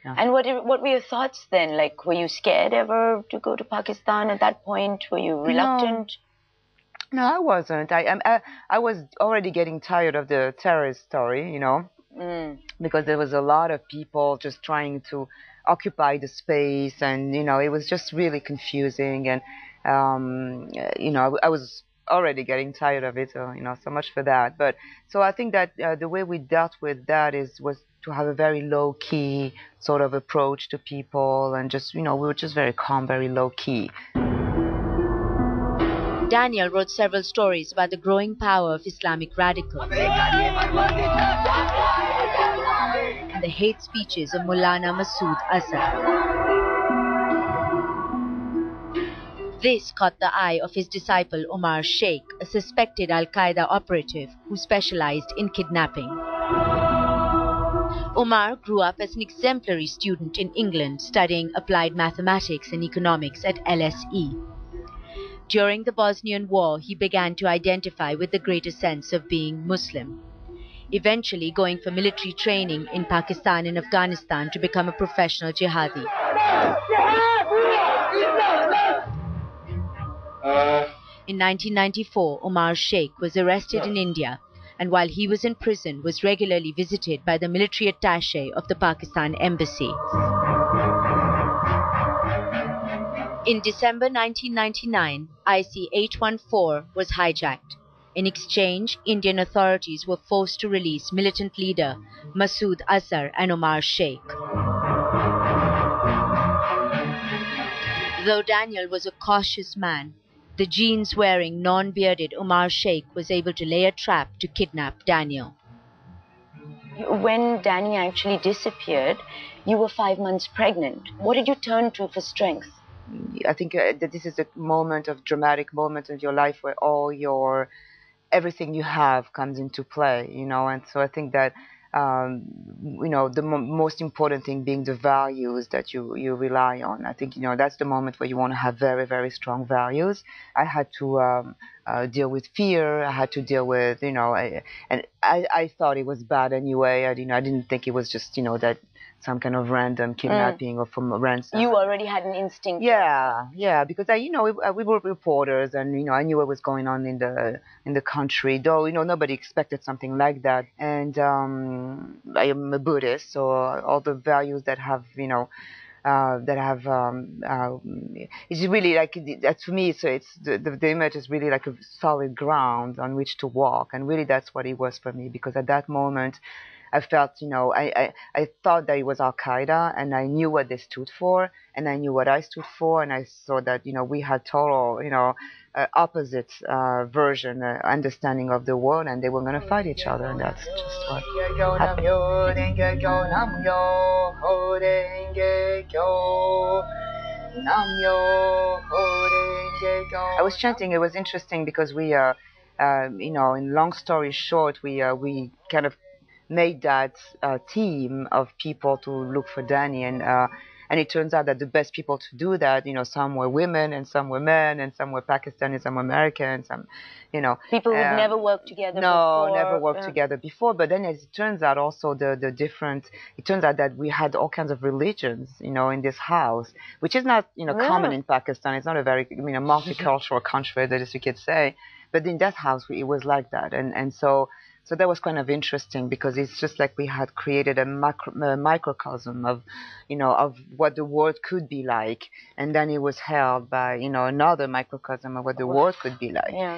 Yeah. And what were your thoughts then? Like, were you scared ever to go to Pakistan at that point? Were you reluctant? No, I wasn't. I was already getting tired of the terrorist story, you know, because there was a lot of people just trying to occupy the space, and you know, it was just really confusing, and you know, I was already getting tired of it, so you know, so much for that. But so I think that the way we dealt with that was to have a very low key sort of approach to people, and just, you know, we were just very calm, very low key. Daniel wrote several stories about the growing power of Islamic radicals and the hate speeches of Maulana Masood Azhar. This caught the eye of his disciple Omar Sheikh, a suspected Al-Qaeda operative who specialized in kidnapping. Omar grew up as an exemplary student in England, studying applied mathematics and economics at LSE. During the Bosnian War, he began to identify with the greater sense of being Muslim, eventually going for military training in Pakistan and Afghanistan to become a professional jihadi. In 1994, Omar Sheikh was arrested in India, and while he was in prison, was regularly visited by the military attaché of the Pakistan embassy. In December 1999, IC-814 was hijacked. In exchange, Indian authorities were forced to release militant leader Masood Azhar and Omar Sheikh. Though Daniel was a cautious man, the jeans-wearing, non-bearded Omar Sheikh was able to lay a trap to kidnap Daniel. When Danny actually disappeared, you were 5 months pregnant. What did you turn to for strength? I think that this is a dramatic moment of your life where everything you have comes into play, you know, and so I think that, you know, the most important thing being the values that you rely on. I think, you know, that's the moment where you want to have very, very strong values. I had to deal with fear. I had to deal with, you know, I thought it was bad anyway. I didn't think it was just, you know, that some kind of random kidnapping or from a ransom. You already had an instinct. Yeah, because you know, we were reporters, and you know, I knew what was going on in the country. Though, you know, nobody expected something like that. And I am a Buddhist, so all the values that have, you know, it's really like that for me. So it's the image is really like a solid ground on which to walk, and really that's what it was for me. Because at that moment, I felt, you know, I thought that it was Al-Qaeda, and I knew what they stood for, and I knew what I stood for, and I saw that, you know, we had total, you know, opposite version, understanding of the world, and they were going to fight each other, and that's just what happened. I was chanting. It was interesting because we, you know, in long story short, we kind of made that team of people to look for Danny, and it turns out that the best people to do that, you know, some were women and some were men, and some were Pakistani, some were American, some, you know, people who've never worked together before. Never worked together before. But then, as it turns out, also the different. It turns out that we had all kinds of religions, you know, in this house, which is not, you know, common in Pakistan. It's not a very, you know, multicultural country, as you could say. But in that house, it was like that, and so that was kind of interesting, because it's just like we had created a microcosm of, you know, of what the world could be like, and then it was held by, you know, another microcosm of what the world could be like. Yeah.